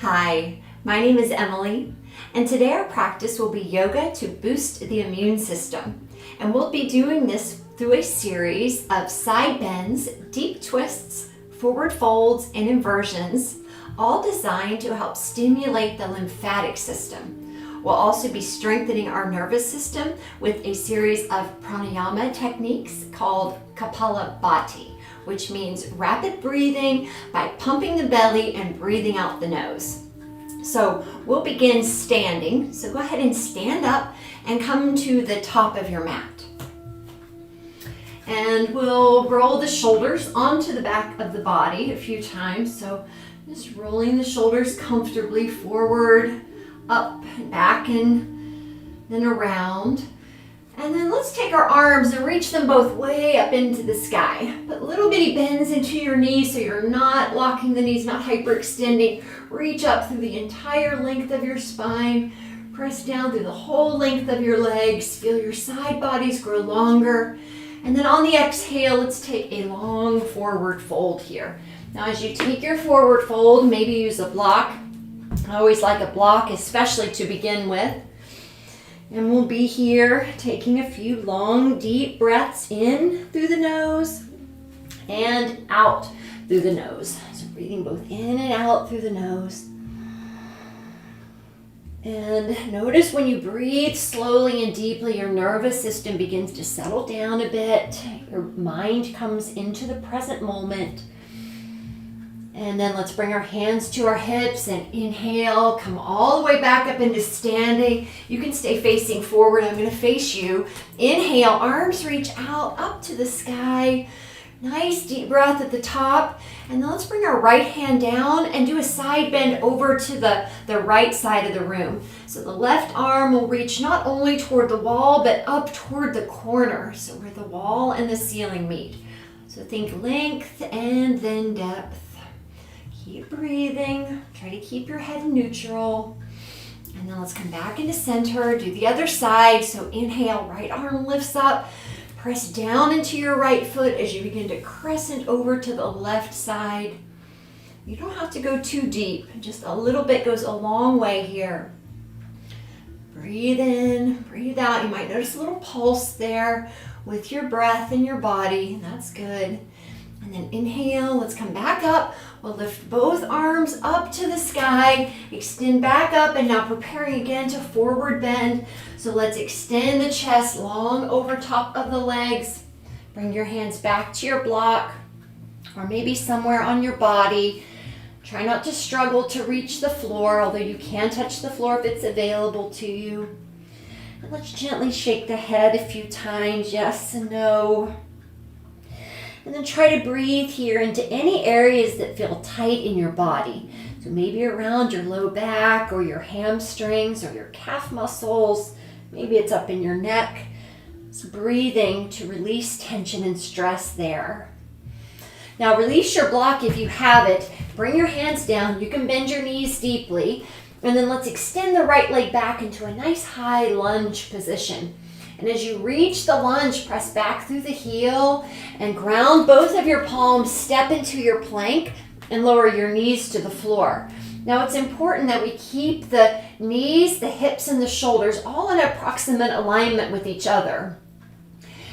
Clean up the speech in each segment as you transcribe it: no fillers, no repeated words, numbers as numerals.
Hi, my name is Emily, and today our practice will be yoga to boost the immune system. And we'll be doing this through a series of side bends, deep twists, forward folds, and inversions, all designed to help stimulate the lymphatic system. We'll also be strengthening our nervous system with a series of pranayama techniques called Kapalabhati, which means rapid breathing by pumping the belly and breathing out the nose. So we'll begin standing. So go ahead and stand up and come to the top of your mat. And we'll roll the shoulders onto the back of the body a few times. So just rolling the shoulders comfortably forward, up, and back, and then around. And then let's take our arms and reach them both way up into the sky. Put little bitty bends into your knees so you're not locking the knees, not hyperextending. Reach up through the entire length of your spine. Press down through the whole length of your legs. Feel your side bodies grow longer. And then on the exhale, let's take a long forward fold here. Now as you take your forward fold, maybe use a block. I always like a block, especially to begin with. And we'll be here taking a few long, deep breaths in through the nose and out through the nose. So breathing both in and out through the nose. And notice when you breathe slowly and deeply, your nervous system begins to settle down a bit. Your mind comes into the present moment. And then let's bring our hands to our hips and inhale, come all the way back up into standing. You can stay facing forward. I'm going to face you. Inhale, arms reach out up to the sky. Nice deep breath at the top. And then let's bring our right hand down and do a side bend over to the right side of the room. So the left arm will reach not only toward the wall, but up toward the corner. So where the wall and the ceiling meet. So think length and then depth. Keep breathing. Try to keep your head neutral. And then let's come back into center. Do the other side. So inhale, right arm lifts up. Press down into your right foot as you begin to crescent over to the left side. You don't have to go too deep. Just a little bit goes a long way here. Breathe in, breathe out. You might notice a little pulse there with your breath in your body. That's good. And then inhale, let's come back up. We'll lift both arms up to the sky, extend back up, and now preparing again to forward bend. So let's extend the chest long over top of the legs. Bring your hands back to your block or maybe somewhere on your body. Try not to struggle to reach the floor, although you can touch the floor if it's available to you. And let's gently shake the head a few times, yes and no. And then try to breathe here into any areas that feel tight in your body. So maybe around your low back or your hamstrings or your calf muscles. Maybe it's up in your neck. So breathing to release tension and stress there. Now release your block if you have it. Bring your hands down. You can bend your knees deeply. And then let's extend the right leg back into a nice high lunge position. And as you reach the lunge, press back through the heel and ground both of your palms, step into your plank and lower your knees to the floor. Now it's important that we keep the knees, the hips, and the shoulders all in approximate alignment with each other.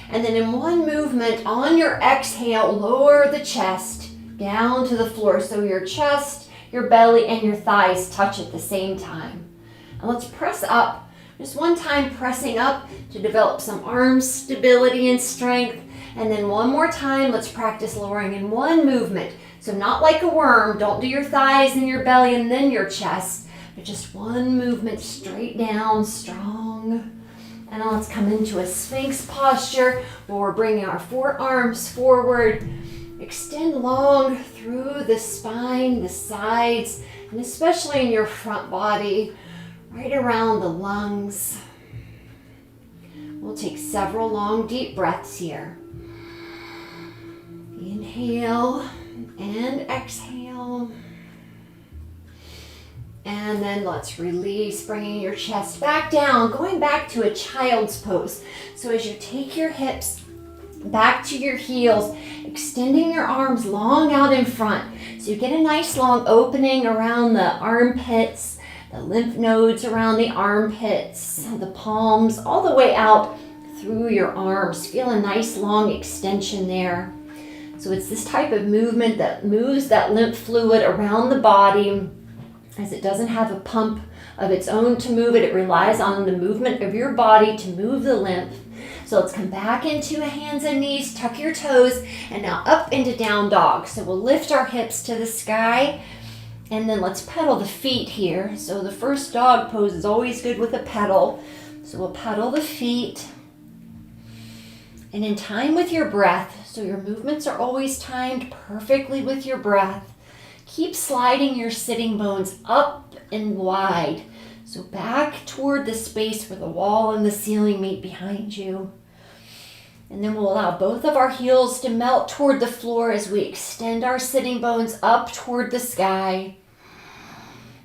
And then in one movement, on your exhale, lower the chest down to the floor so your chest, your belly, and your thighs touch at the same time. And let's press up. Just one time pressing up to develop some arm stability and strength. And then one more time, let's practice lowering in one movement. So not like a worm, don't do your thighs and your belly and then your chest, but just one movement straight down, strong. And now let's come into a Sphinx posture where we're bringing our forearms forward. Extend long through the spine, the sides, and especially in your front body. Right around the lungs. We'll take several long, deep breaths here. Inhale and exhale. And then let's release, bringing your chest back down, going back to a child's pose. So as you take your hips back to your heels, extending your arms long out in front. So you get a nice long opening around the armpits, the lymph nodes around the armpits, the palms, all the way out through your arms. Feel a nice long extension there. So it's this type of movement that moves that lymph fluid around the body, as it doesn't have a pump of its own to move it. It relies on the movement of your body to move the lymph. So let's come back into hands and knees, tuck your toes, and now up into down dog. So we'll lift our hips to the sky, and then let's pedal the feet here. So the first dog pose is always good with a pedal. So we'll pedal the feet. And in time with your breath, so your movements are always timed perfectly with your breath, keep sliding your sitting bones up and wide. So back toward the space where the wall and the ceiling meet behind you. And then we'll allow both of our heels to melt toward the floor as we extend our sitting bones up toward the sky.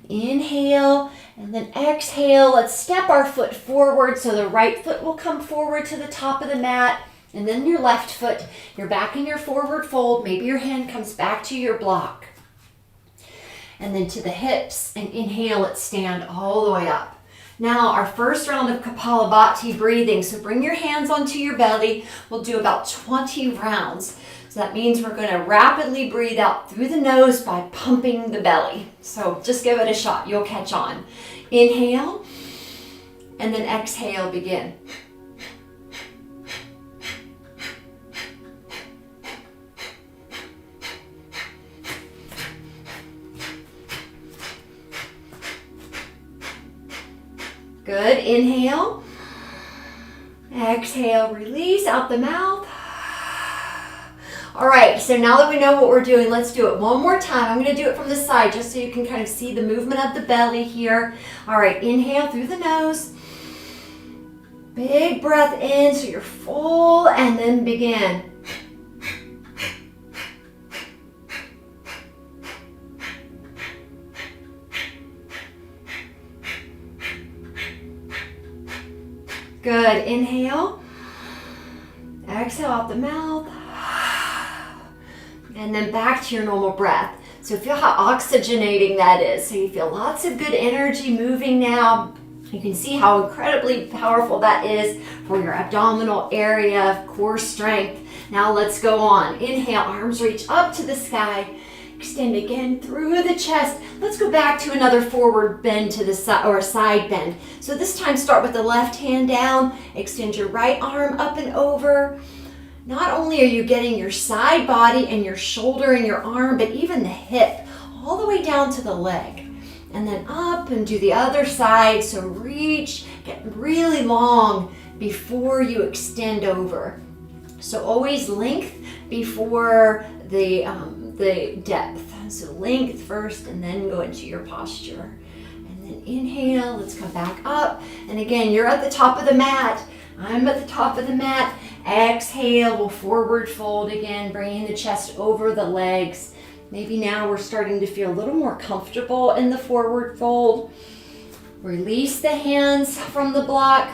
Inhale, and then exhale. Let's step our foot forward so the right foot will come forward to the top of the mat. And then your left foot, you're back in your forward fold. Maybe your hand comes back to your block. And then to the hips, and inhale, let's stand all the way up. Now our first round of Kapalabhati breathing. So bring your hands onto your belly. We'll do about 20 rounds. So that means we're going to rapidly breathe out through the nose by pumping the belly. So just give it a shot. You'll catch on. Inhale, and then exhale, begin. Good. Inhale. Exhale. Release out the mouth. All right. So now that we know what we're doing, let's do it one more time. I'm going to do it from the side just so you can kind of see the movement of the belly here. All right. Inhale through the nose. Big breath in so you're full, and then begin. Good. Inhale. Exhale out the mouth. And then back to your normal breath. So feel how oxygenating that is. So you feel lots of good energy moving now. You can see how incredibly powerful that is for your abdominal area, core strength. Now let's go on. Inhale, arms reach up to the sky. Extend again through the chest. Let's go back to another forward bend to the side, or a side bend. So this time start with the left hand down. Extend your right arm up and over. Not only are you getting your side body and your shoulder and your arm, but even the hip all the way down to the leg. And then up and do the other side. So reach, get really long before you extend over. So always length before the depth. So length first and then go into your posture. And then inhale, let's come back up. And again, you're at the top of the mat. I'm at the top of the mat. Exhale, we'll forward fold again, bringing the chest over the legs. Maybe now we're starting to feel a little more comfortable in the forward fold. Release the hands from the block.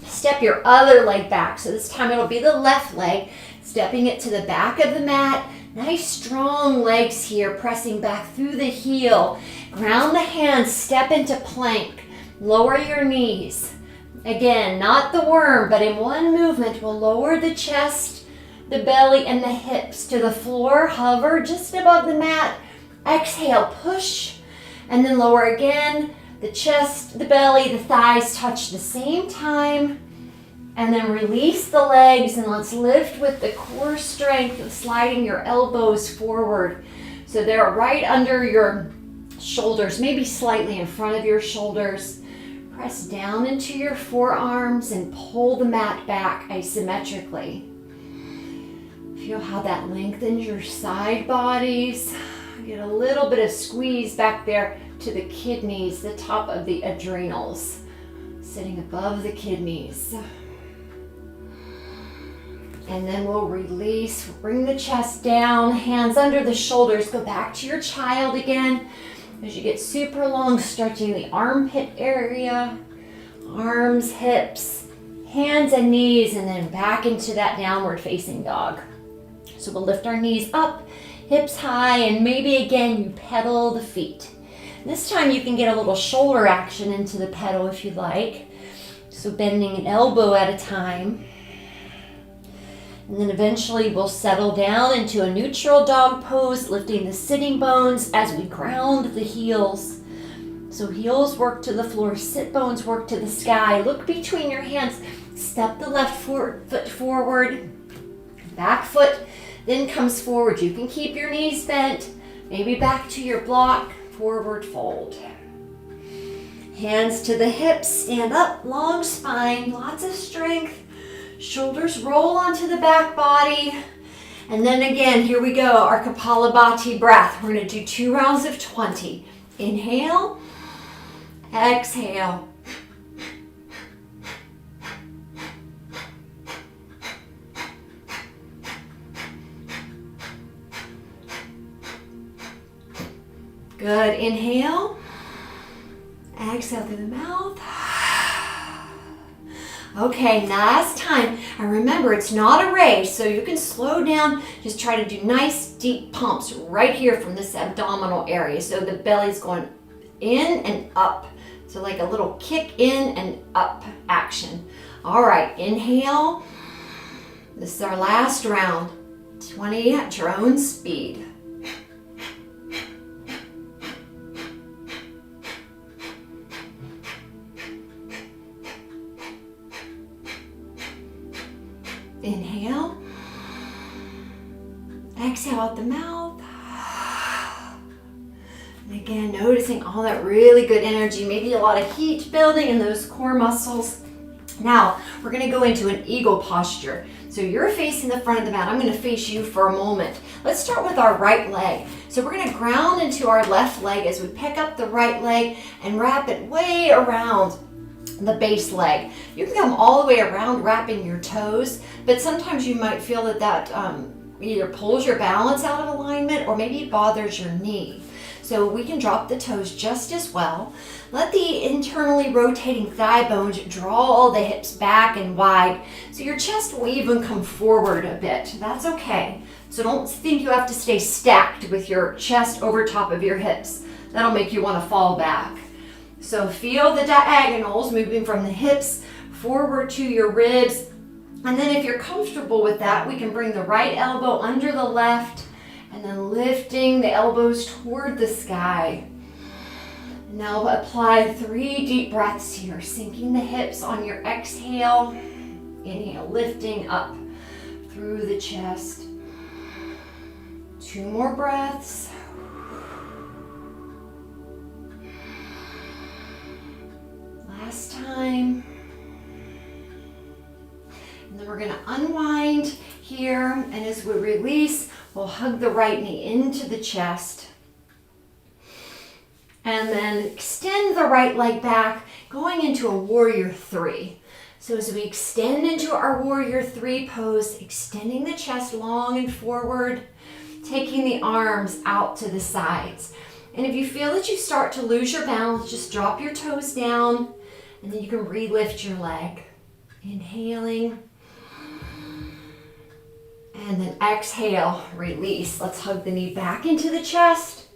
Step your other leg back. So this time it'll be the left leg, stepping it to the back of the mat. Nice strong legs here, pressing back through the heel. Ground the hands, step into plank. Lower your knees. Again, not the worm, but in one movement, we'll lower the chest, the belly, and the hips to the floor. Hover just above the mat. Exhale, push, and then lower again. The chest, the belly, the thighs touch the same time. And then release the legs, and let's lift with the core strength of sliding your elbows forward. So they're right under your shoulders, maybe slightly in front of your shoulders. Press down into your forearms and pull the mat back isometrically. Feel how that lengthens your side bodies. Get a little bit of squeeze back there to the kidneys, the top of the adrenals, sitting above the kidneys. And then we'll release, bring the chest down, hands under the shoulders, go back to your child again. As you get super long, stretching the armpit area, arms, hips, Hands and knees, and then back into that downward facing dog. So we'll lift our knees up, hips high, and maybe again you pedal the feet. This time you can get a little shoulder action into the pedal if you'd like. So bending an elbow at a time. And then eventually we'll settle down into a neutral dog pose, lifting the sitting bones as we ground the heels. So heels work to the floor, sit bones work to the sky. Look between your hands, step the left foot forward, back foot then comes forward. You can keep your knees bent, maybe back to your block, forward fold. Hands to the hips, stand up, long spine, lots of strength. Shoulders roll onto the back body. And then again, here we go, our Kapalabhati breath. We're gonna do 2 rounds of 20. Inhale, exhale. Good, inhale. Exhale through the mouth. Okay, last time. And remember, it's not a race, so you can slow down. Just try to do nice deep pumps right here from this abdominal area. So the belly's going in and up. So like a little kick in and up action. All right, inhale. This is our last round. 20 at your own speed. Inhale. Exhale out the mouth. And again, noticing all that really good energy, maybe a lot of heat building in those core muscles. Now, we're going to go into an eagle posture. So you're facing the front of the mat. I'm going to face you for a moment. Let's start with our right leg. So we're going to ground into our left leg as we pick up the right leg and wrap it way around the base leg. You can come all the way around wrapping your toes, but sometimes you might feel that either pulls your balance out of alignment or maybe it bothers your knee. So we can drop the toes just as well. Let the internally rotating thigh bones draw all the hips back and wide so your chest will even come forward a bit. That's okay. So don't think you have to stay stacked with your chest over top of your hips. That'll make you want to fall back. So feel the diagonals moving from the hips forward to your ribs. And then if you're comfortable with that, we can bring the right elbow under the left and then lifting the elbows toward the sky. Now apply 3 deep breaths here, sinking the hips on your exhale. Inhale, lifting up through the chest. 2 more breaths. Last time. And then we're going to unwind here, and as we release, we'll hug the right knee into the chest. And then extend the right leg back, going into a warrior 3. So as we extend into our warrior 3 pose, extending the chest long and forward, taking the arms out to the sides. And if you feel that you start to lose your balance, just drop your toes down, and then you can re-lift your leg. Inhaling. And then exhale, release. Let's hug the knee back into the chest.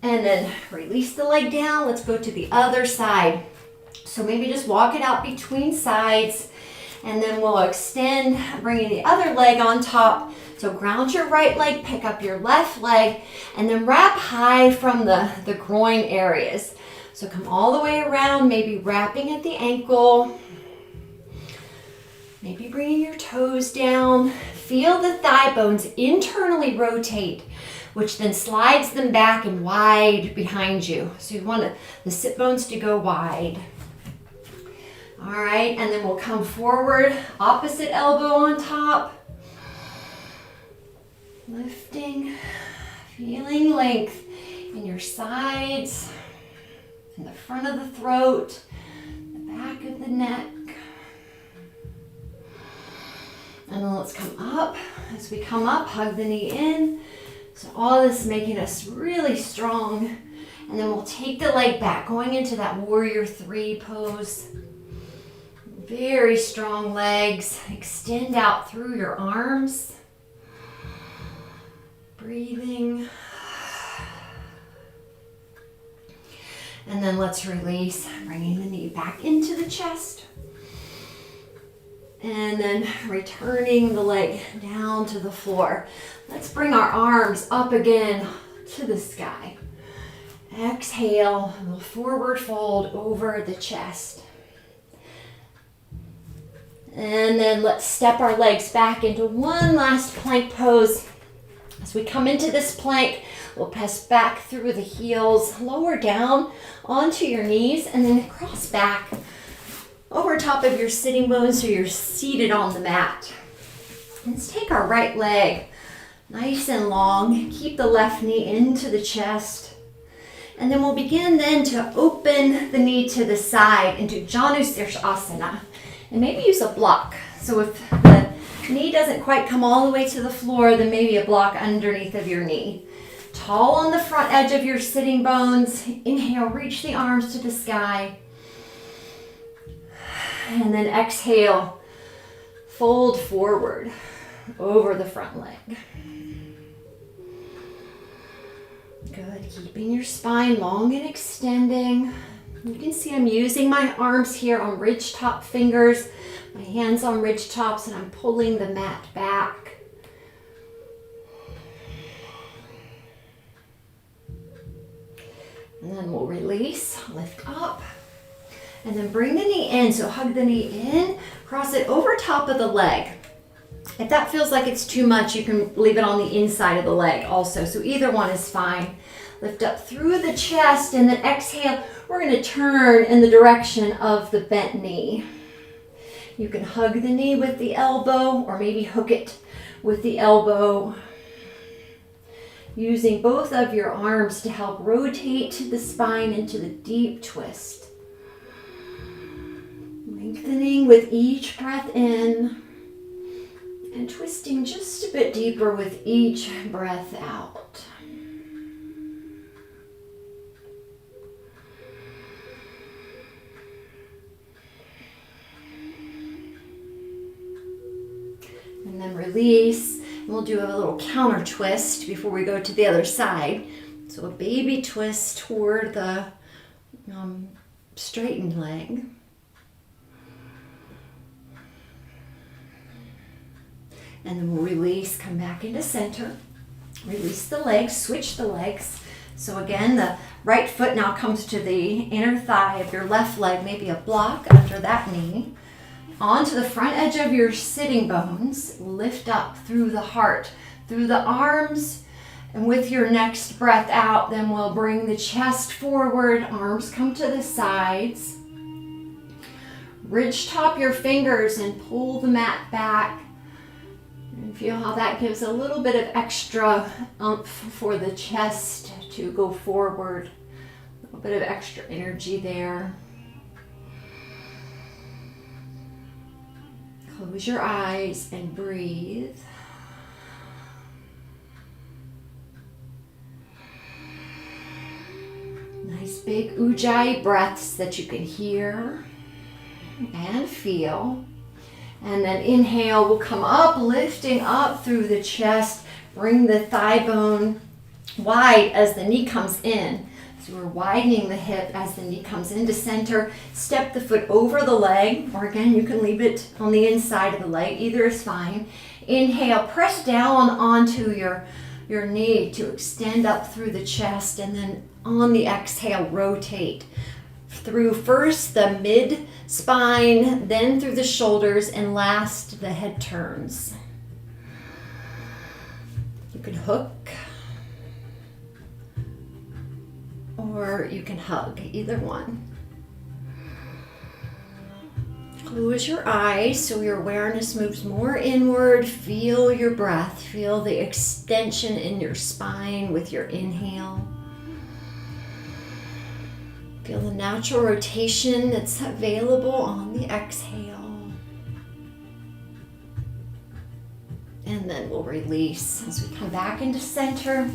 And then release the leg down. Let's go to the other side. So maybe just walk it out between sides. And then we'll extend, bringing the other leg on top. So ground your right leg, pick up your left leg, and then wrap high from the groin areas. So come all the way around, maybe wrapping at the ankle. Maybe bringing your toes down. Feel the thigh bones internally rotate, which then slides them back and wide behind you. So you want the sit bones to go wide. All right, and then we'll come forward, opposite elbow on top. Lifting, feeling length in your sides, in the front of the throat, the back of the neck. And then let's come up. As we come up, hug the knee in. So all this making us really strong. And then we'll take the leg back, going into that warrior 3 pose. Very strong legs. Extend out through your arms. Breathing. And then let's release, bringing the knee back into the chest. And then returning the leg down to the floor. Let's bring our arms up again to the sky. Exhale, we'll forward fold over the chest. And then let's step our legs back into one last plank pose. As we come into this plank, we'll press back through the heels, lower down onto your knees, and then cross back over top of your sitting bones so you're seated on the mat. Let's take our right leg nice and long. Keep the left knee into the chest. And then we'll begin then to open the knee to the side into Janu Sirsasana. And maybe use a block. So if the knee doesn't quite come all the way to the floor, then maybe a block underneath of your knee. Tall on the front edge of your sitting bones. Inhale, reach the arms to the sky. And then exhale, fold forward over the front leg. Good, keeping your spine long and extending. You can see I'm using my arms here on ridge top fingers, my hands on ridge tops, and I'm pulling the mat back. And then we'll release, lift up, and then bring the knee in. So hug the knee in, cross it over top of the leg. If that feels like it's too much, you can leave it on the inside of the leg also. So either one is fine. Lift up through the chest and then exhale. We're going to turn in the direction of the bent knee. You can hug the knee with the elbow or maybe hook it with the elbow. Using both of your arms to help rotate the spine into the deep twist. Lengthening with each breath in and twisting just a bit deeper with each breath out. And then release. And we'll do a little counter twist before we go to the other side. So a baby twist toward the straightened leg. And then we'll release, come back into center. Release the legs, switch the legs. So again, the right foot now comes to the inner thigh of your left leg, maybe a block under that knee. Onto the front edge of your sitting bones. Lift up through the heart, through the arms. And with your next breath out, then we'll bring the chest forward, arms come to the sides. Ridge top your fingers and pull the mat back. And feel how that gives a little bit of extra oomph for the chest to go forward. A little bit of extra energy there. Close your eyes and breathe. Nice big ujjayi breaths that you can hear and feel. And then inhale, we'll come up, lifting up through the chest. Bring the thigh bone wide as the knee comes in. So we're widening the hip as the knee comes into center. Step the foot over the leg, or again, you can leave it on the inside of the leg. Either is fine. Inhale, press down onto your knee to extend up through the chest, and then on the exhale, rotate through first the mid spine, then through the shoulders, and last the head turns. You can hook or you can hug, either one. Close your eyes so your awareness moves more inward. Feel your breath. Feel the extension in your spine with your inhale. Feel the natural rotation that's available on the exhale. And then we'll release. As we come back into center,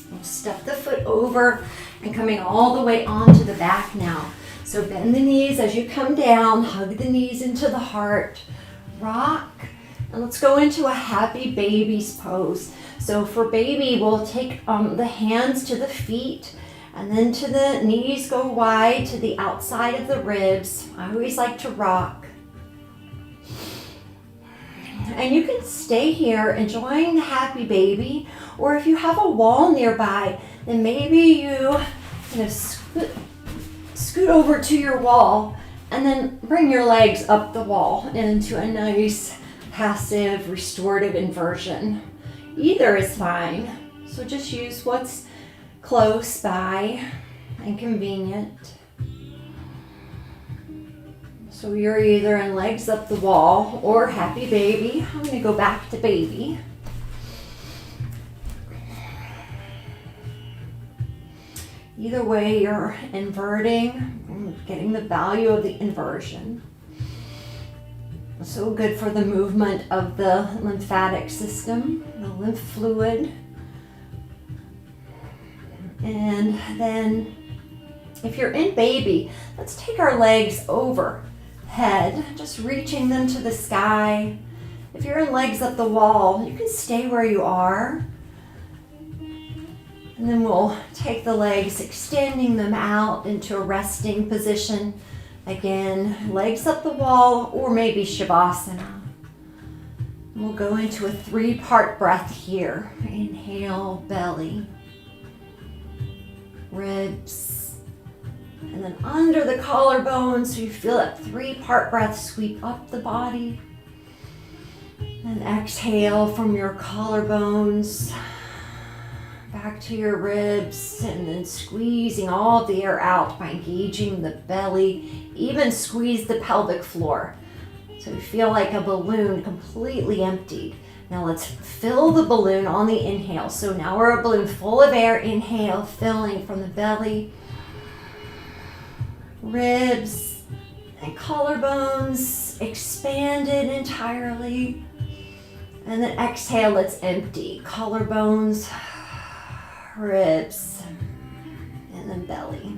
we'll step the foot over and coming all the way onto the back now. So bend the knees as you come down, hug the knees into the heart, rock, and let's go into a happy baby's pose. So for baby, we'll take the hands to the feet, and then to the knees go wide to the outside of the ribs. I always like to rock. And you can stay here enjoying the happy baby, or if you have a wall nearby, then maybe you kind of scoot over to your wall and then bring your legs up the wall into a nice passive restorative inversion. Either is fine, so just use what's close by and convenient. So you're either in legs up the wall or happy baby. I'm going to go back to baby. Either way, you're inverting and getting the value of the inversion. So good for the movement of the lymphatic system, the lymph fluid. And then if you're in baby, let's take our legs overhead, just reaching them to the sky. If you're in legs up the wall, you can stay where you are. And then we'll take the legs, extending them out into a resting position. Again, legs up the wall, or maybe Shavasana. We'll go into a 3-part breath here. Inhale, belly, ribs, and then under the collarbone, so you feel that 3-part breath sweep up the body. And exhale from your collarbones back to your ribs, and then squeezing all the air out by engaging the belly. Even squeeze the pelvic floor. So you feel like a balloon completely emptied. Now let's fill the balloon on the inhale. So now we're a balloon full of air. Inhale, filling from the belly, ribs, and collarbones expanded entirely. And then exhale, let's empty. Collarbones, ribs, and then belly.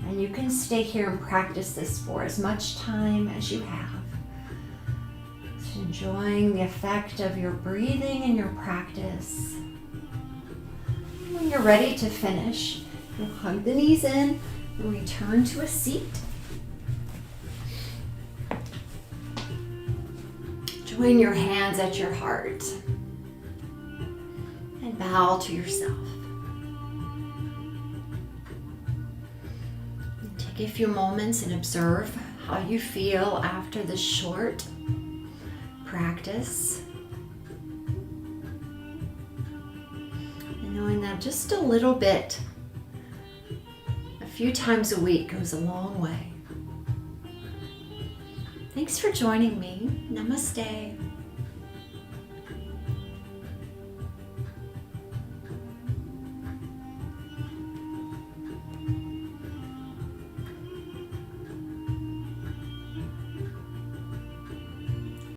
And you can stay here and practice this for as much time as you have. Just enjoying the effect of your breathing and your practice. When you're ready to finish, you'll hug the knees in and return to a seat. Join your hands at your heart and bow to yourself. Take a few moments and observe how you feel after this short practice. And knowing that just a little bit, a few times a week goes a long way. Thanks for joining me. Namaste.